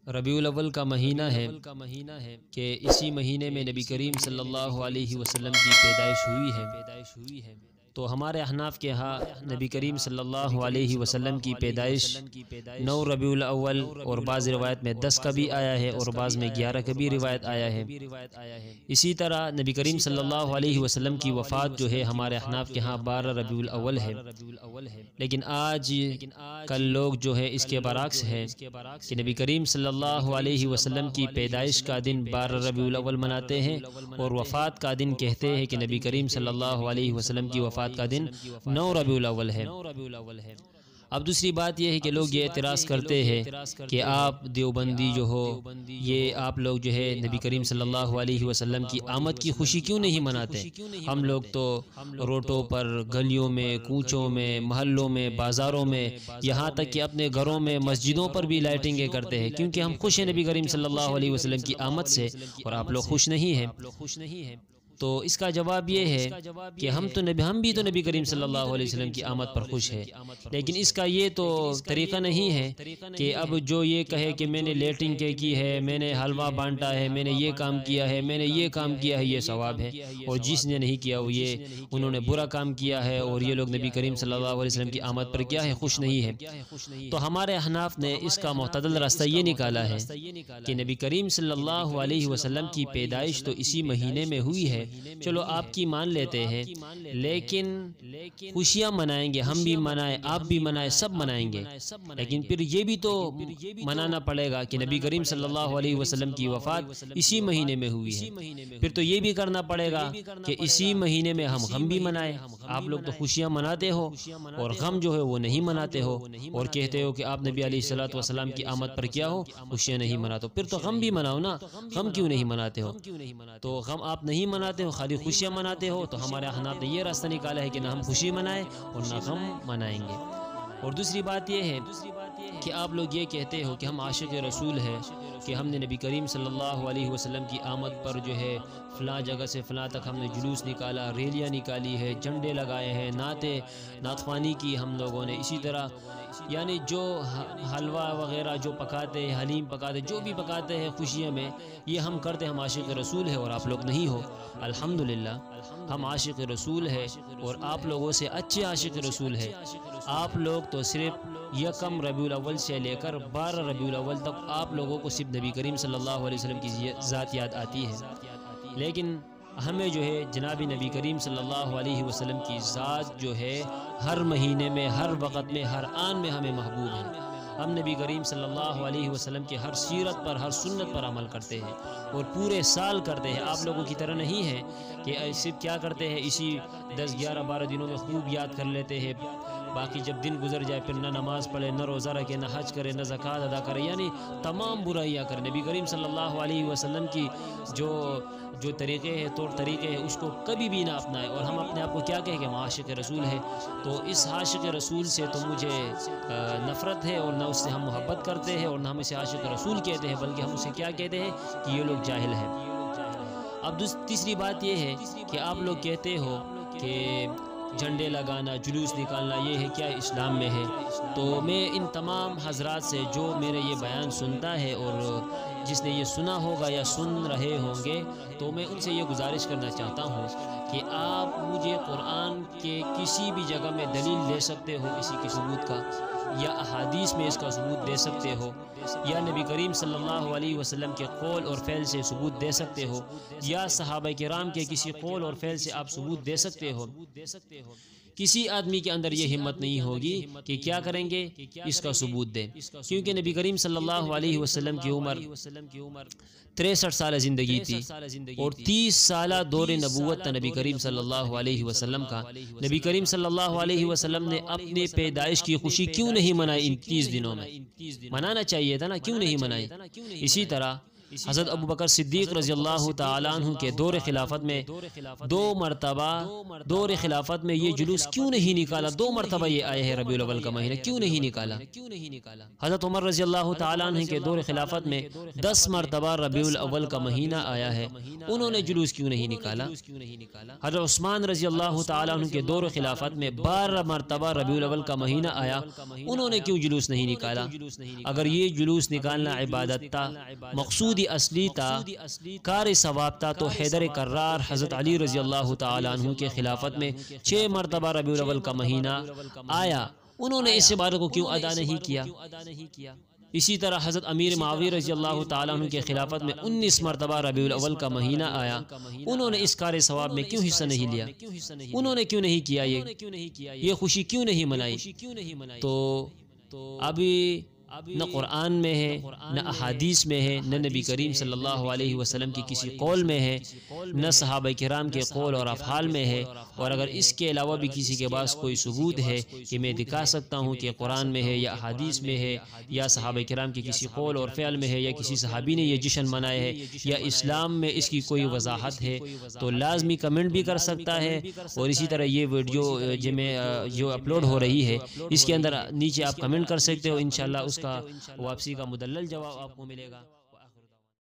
ربیع الاول کا مہینہ ہے کہ اسی مہینے میں نبی کریم صلی اللہ علیہ وسلم کی پیدائش ہوئی ہے۔ تو ہمارے احناف کے ہاں نبی کریم صلی اللہ علیہ وسلم کی پیدائش 9 ربیع الاول اور بعض روایت میں 10 کا بھی آیا ہے اور بعض میں 11 کا بھی روایت آیا ہے۔ اسی طرح نبی کریم صلی اللہ علیہ وسلم کی وفات جو ہے ہمارے احناف کے ہاں 12 ربیع الاول ہے، لیکن آج کل لوگ جو ہے اس کے برعکس ہے کہ نبی کریم صلی اللہ علیہ وسلم کی پیدائش کا دن 12 ربیع الاول مناتے ہیں اور وفات کا دن کہتے ہیں کہ نبی کریم صلی اللہ علیہ وسلم کی وفات کا دن 9 ربیع الاول ہے۔ اب دوسری بات یہ ہے کہ لوگ یہ اعتراض کرتے ہیں کہ آپ دیوبندی جو ہو یہ آپ لوگ جو ہے نبی کریم صلی اللہ علیہ وسلم کی آمد کی خوشی کیوں نہیں مناتے؟ ہم لوگ تو روڈوں پر، گلیوں میں، کوچوں میں، محلوں میں، بازاروں میں، یہاں تک کہ اپنے گھروں میں، مسجدوں پر بھی لائٹنگیں کرتے ہیں کیونکہ ہم خوش ہیں نبی کریم صلی اللہ علیہ وسلم کی آمد سے، اور آپ لوگ خوش نہیں ہیں۔ تو اس کا جواب یہ ہے کہ ہم بھی تو نبی کریم صلی اللہ علیہ وسلم کی آمد پر خوش ہے، لیکن اس کا یہ تو طریقہ نہیں ہے کہ اب جو یہ کہے کہ میں نے لیٹنگ کی ہے، میں نے حلوہ بانٹا ہے، میں نے یہ کام کیا ہے، میں نے یہ کام کیا ہے، یہ ثواب ہے، اور جس نے نہیں کیا وہ انہوں نے برا کام کیا ہے، اور یہ لوگ نبی کریم صلی اللہ علیہ وسلم کی آمد پر کیا ہے، خوش نہیں ہے۔ تو ہمارے احناف نے اس کا معتدل راستہ یہ نکالا ہے کہ نبی کریم صلی اللہ علیہ وسلم کی پیدائش تو اسی مہینے میں ہوئی ہے، چلو آپ کی مان لیتے ہیں، لیکن خوشیاں منائیں گے، ہم بھی منائیں، آپ بھی منائیں، سب منائیں گے، لیکن پھر یہ بھی تو منانا پڑے گا کہ نبی کریم صلی اللہ علیہ وسلم کی وفات اسی مہینے میں ہوئی ہے۔ پھر تو یہ بھی کرنا پڑے گا کہ اسی مہینے میں ہم غم بھی منائیں۔ آپ لوگ تو خوشیاں مناتے ہو اور غم جو ہے وہ نہیں مناتے ہو، اور کہتے ہو کہ آپ نبی علیہ الصلوۃ والسلام کی آمد پر کیا ہو، خوشیاں نہیں مناتے، پھر تو غم بھی مناؤ نا، غم کیوں نہیں مناتے ہو؟ تو غم آپ نہیں مناتے ہو، خالی خوشیاں مناتے ہو، تو ہمارے احناف نے یہ راستہ نکالا ہے کہ نہ ہم خوشی منائیں اور نہ غم منائیں گے۔ اور دوسری بات یہ ہے کہ آپ لوگ یہ کہتے ہو کہ ہم عاشق رسول ہیں، کہ ہم نے نبی کریم صلی اللہ علیہ وسلم کی آمد پر جو ہے فلاں جگہ سے فلاں تک ہم نے جلوس نکالا، ریلیاں نکالی ہے، جھنڈے لگائے ہیں، نعت خوانی کی ہم لوگوں نے، اسی طرح یعنی جو حلوہ وغیرہ جو پکاتے ہیں، حلیم پکاتے، جو بھی پکاتے ہیں خوشیوں میں، یہ ہم کرتے، ہم عاشق رسول ہیں اور آپ لوگ نہیں ہو۔ الحمدللہ ہم عاشق رسول ہیں اور آپ لوگوں سے اچھے عاشق رسول ہیں۔ آپ لوگ تو صرف یکم ربیع الاول سے لے کر 12 ربیع الاول تک آپ لوگوں کو صرف نبی کریم صلی اللہ علیہ وسلم کی ذات یاد آتی ہے، لیکن ہمیں جو ہے جناب نبی کریم صلی اللہ علیہ وسلم کی ذات جو ہے ہر مہینے میں، ہر وقت میں، ہر آن میں ہمیں محبوب ہے۔ ہم نبی کریم صلی اللہ علیہ وسلم کے ہر سیرت پر، ہر سنت پر عمل کرتے ہیں اور پورے سال کرتے ہیں۔ آپ لوگوں کی طرح نہیں ہے کہ صرف کیا کرتے ہیں، اسی 10 11 12 دنوں میں خوب یاد کر لیتے ہیں، باقی جب دن گزر جائے پھر نہ نماز پڑھے، نہ روزہ رکھے، نہ حج کرے، نہ زکوٰۃ ادا کرے، یعنی تمام برائیاں کرے۔ نبی کریم صلی اللہ علیہ وسلم کی جو طریقے ہیں، طور طریقے ہیں، اس کو کبھی بھی نہ اپنائے، اور ہم اپنے آپ کو کیا کہیں کہ ہم عاشق رسول ہیں۔ تو اس عاشق رسول سے تو مجھے نفرت ہے، اور نہ اس سے ہم محبت کرتے ہیں، اور نہ ہم اسے عاشق رسول کہتے ہیں، بلکہ ہم اسے کیا کہتے ہیں کہ یہ لوگ جاہل ہیں۔ اب تیسری بات یہ ہے کہ آپ لوگ کہتے ہو کہ جھنڈے لگانا، جلوس نکالنا، یہ ہے کیا اسلام میں ہے؟ تو میں ان تمام حضرات سے جو میرے یہ بیان سنتا ہے اور جس نے یہ سنا ہوگا یا سن رہے ہوں گے، تو میں ان سے یہ گزارش کرنا چاہتا ہوں کہ آپ مجھے قرآن کے کسی بھی جگہ میں دلیل دے سکتے ہو اسی کے ثبوت کا، یا احادیث میں اس کا ثبوت دے سکتے ہو، یا نبی کریم صلی اللہ علیہ وسلم کے قول اور فعل سے ثبوت دے سکتے ہو، یا صحابہ کرام کے کسی قول اور فعل سے آپ ثبوت دے سکتے ہو۔ کسی آدمی کے اندر یہ ہمت نہیں ہوگی کہ کیا کریں گے، اس کا ثبوت دیں، کیونکہ نبی کریم صلی اللہ علیہ وسلم کی عمر 63 سالہ زندگی تھی، اور 30 سالہ دور نبوت تھا نبی کریم صلی اللہ علیہ وسلم کا۔ نبی کریم صلی اللہ علیہ وسلم نے اپنے پیدائش کی خوشی کیوں نہیں منائی ان 30 دنوں میں؟ منانا چاہیے تھا نا، کیوں نہیں منائی؟ اسی طرح حضرت ابو بکر صدیق رضی اللہ تعالیٰ عنہ کے دور خلافت میں دو خلافت میں یہ جلوس کیوں نہیں نکالا؟ 2 مرتبہ یہ آئے ہیں ربیع الاول کا مہینہ، کیوں نہیں نکالا؟ حضرت عمر رضی اللہ تعالیٰ عنہ کے دور خلافت میں 10 مرتبہ ربیع الاول کا مہینہ آیا ہے، انہوں نے جلوس کیوں نہیں نکالا؟ حضرت عثمان رضی اللہ تعالیٰ عنہ کے دور خلافت میں 12 مرتبہ ربیع الاول کا مہینہ آیا، انہوں نے کیوں جلوس نہیں نکالا؟ اگر یہ جلوس نکالنا عبادت تھا، مقصود اصلی تھا، کار ثواب تھا، تو حیدر کرار حضرت علی رضی اللہ تعالیٰ عنہ کے خلافت میں 6 مرتبہ ربیع الاول کا مہینہ آیا، انہوں نے اس عبادت کو کیوں ادا نہیں کیا؟ اسی طرح حضرت امیر معاویہ رضی اللہ تعالیٰ عنہ کے خلافت میں 19 مرتبہ ربیع الاول کا مہینہ آیا، انہوں نے اس کار ثواب میں کیوں حصہ نہیں لیا؟ انہوں نے کیوں نہیں کیا؟ یہ خوشی کیوں نہیں منائی؟ تو ابھی نہ قرآن میں ہے، نہ احادیث میں ہے، نہ نبی کریم صلی اللہ علیہ وسلم کی کسی قول میں ہے، نہ صحابہ کرام کے قول اور افعال میں ہے، اور اگر اس کے علاوہ بھی کسی کے پاس کوئی ثبوت ہے کہ میں دکھا سکتا ہوں کہ قرآن میں ہے یا احادیث میں ہے یا صحابہ کرام کے کسی قول اور فعل میں ہے یا کسی صحابی نے یہ جشن منایا ہے یا اسلام میں اس کی کوئی وضاحت ہے، تو لازمی کمنٹ بھی کر سکتا ہے، اور اسی طرح یہ ویڈیو جو اپلوڈ ہو رہی ہے اس کے اندر نیچے آپ کمنٹ کر سکتے ہو، انشاءاللہ اس کا واپسی کا مدلل جواب آپ کو ملے گا۔